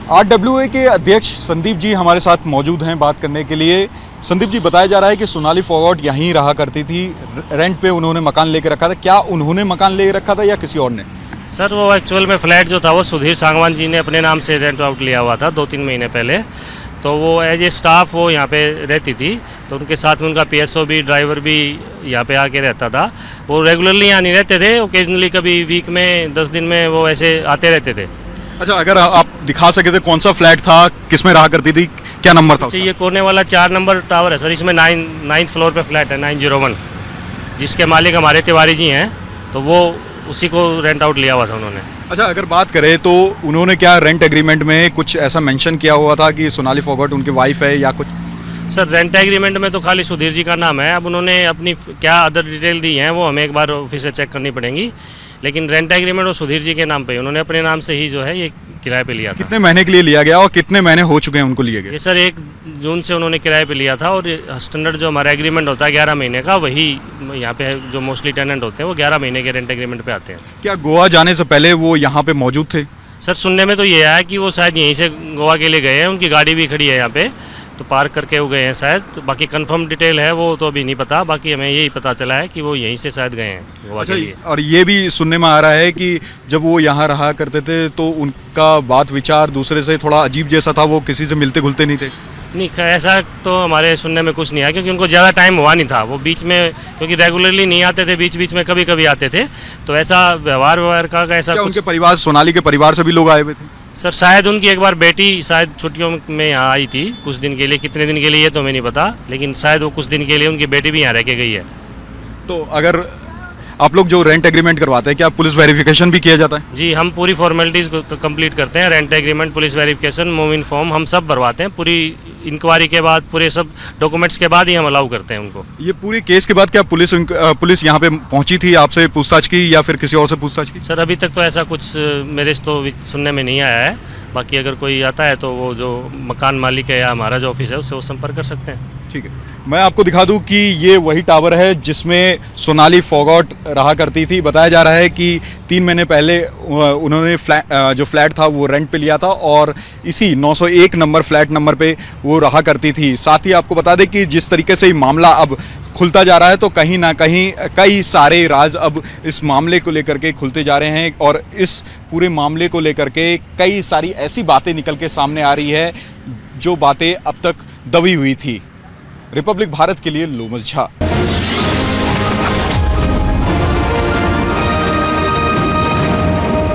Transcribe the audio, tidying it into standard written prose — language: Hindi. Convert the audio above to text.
RWA के अध्यक्ष संदीप जी हमारे साथ मौजूद हैं बात करने के लिए। संदीप जी, बताया जा रहा है कि सोनाली फोगाट यहीं रहा करती थी, रेंट पे उन्होंने मकान लेके रखा था। क्या उन्होंने मकान ले रखा था या किसी और ने? सर वो एक्चुअल में फ्लैट जो था वो सुधीर सांगवान जी ने अपने नाम से रेंट आउट लिया हुआ था 2-3 महीने पहले। तो वो एज ए स्टाफ वो यहाँ पे रहती थी, तो उनके साथ में उनका PSO भी, ड्राइवर भी यहाँ पे आके रहता था। वो रेगुलरली यहाँ नहीं रहते थे, ओकेजनली कभी वीक में 10 दिन में वो ऐसे आते रहते थे। अच्छा, अगर आप दिखा सके तो कौन सा फ्लैट था, किसमें रहा करती थी, क्या नंबर था उसका? ये कोने वाला 4 नंबर टावर है सर, इसमें 9th फ्लोर पे फ्लैट है 901, जिसके मालिक हमारे तिवारी जी हैं। तो वो उसी को रेंट आउट लिया हुआ था उन्होंने। अच्छा, अगर बात करें तो उन्होंने क्या रेंट एग्रीमेंट में कुछ ऐसा मेंशन किया हुआ था कि सोनाली फोगाट उनकी वाइफ है या कुछ? सर रेंट एग्रीमेंट में तो खाली सुधीर जी का नाम है। अब उन्होंने अपनी क्या अदर डिटेल दी हैं वो हमें एक बार ऑफिस से चेक करनी पड़ेंगी, लेकिन रेंट एग्रीमेंट वो सुधीर जी के नाम पे, उन्होंने अपने नाम से ही जो है ये किराए पे लिया था। कितने महीने के लिए लिया गया और कितने महीने हो चुके हैं उनको लिए गए? ये सर 1 जून से उन्होंने किराए पे लिया था, और स्टैंडर्ड जो हमारा एग्रीमेंट होता है 11 महीने का, वही यहाँ पे जो मोस्टली टेनेंट होते हैं वो 11 महीने के रेंट एग्रीमेंट पे आते हैं। क्या गोवा जाने से पहले वो यहाँ पे मौजूद थे? सर सुनने में तो ये आया कि वो शायद यहीं से गोवा के लिए गए हैं, उनकी गाड़ी भी खड़ी है यहाँ पे, तो पार्क करके वो गए हैं शायद। तो बाकी कंफर्म डिटेल है वो तो अभी नहीं पता, बाकी हमें यही पता चला है कि वो यहीं से शायद गए हैं गोवा के लिए। और ये भी सुनने में आ रहा है कि जब वो यहाँ रहा करते थे तो उनका बात विचार दूसरे से थोड़ा अजीब जैसा था, वो किसी से मिलते घुलते नहीं थे? नहीं, ऐसा तो हमारे सुनने में कुछ नहीं आया, क्योंकि उनको ज़्यादा टाइम हुआ नहीं था। वो बीच में, क्योंकि रेगुलरली नहीं आते थे, बीच बीच में कभी कभी आते थे, तो ऐसा व्यवहार का ऐसा कुछ। उनके परिवार, सोनाली के परिवार से भी लोग आए हुए थे? सर शायद उनकी एक बार बेटी शायद छुट्टियों में यहाँ आई थी कुछ दिन के लिए, कितने दिन के लिए ये तो हमें नहीं पता, लेकिन शायद वो कुछ दिन के लिए उनकी बेटी भी यहाँ रह के गई है। तो अगर आप लोग जो रेंट एग्रीमेंट करवाते हैं, क्या पुलिस वेरिफिकेशन भी किया जाता है? जी, हम पूरी फॉर्मेलिटीज़ को कंप्लीट करते हैं। Rent agreement, police verification, move in form हम सब भरवाते हैं। पूरी इंक्वायरी के बाद, पूरे सब डॉक्यूमेंट्स के बाद ही हम अलाउ करते हैं उनको। ये पूरे केस के बाद क्या पुलिस यहाँ पे पहुंची थी, आपसे पूछताछ की या फिर किसी और से पूछताछ की? सर अभी तक तो ऐसा कुछ मेरे तो सुनने में नहीं आया है। बाकी अगर कोई आता है तो वो जो मकान मालिक है या हमारा जो ऑफिस है उससे वो संपर्क कर सकते हैं। ठीक है, मैं आपको दिखा दूं कि ये वही टावर है जिसमें सोनाली फोगाट रहा करती थी। बताया जा रहा है कि 3 महीने पहले उन्होंने जो फ्लैट था वो रेंट पे लिया था और इसी 901 नंबर फ्लैट नंबर पे वो रहा करती थी। साथ ही आपको बता दें कि जिस तरीके से ये मामला अब खुलता जा रहा है, तो कहीं ना कहीं कई सारे राज अब इस मामले को लेकर के खुलते जा रहे हैं और इस पूरे मामले को लेकर के कई सारी ऐसी बातें निकल के सामने आ रही है जो बातें अब तक दबी हुई थी। रिपब्लिक भारत के लिए लोमस झा।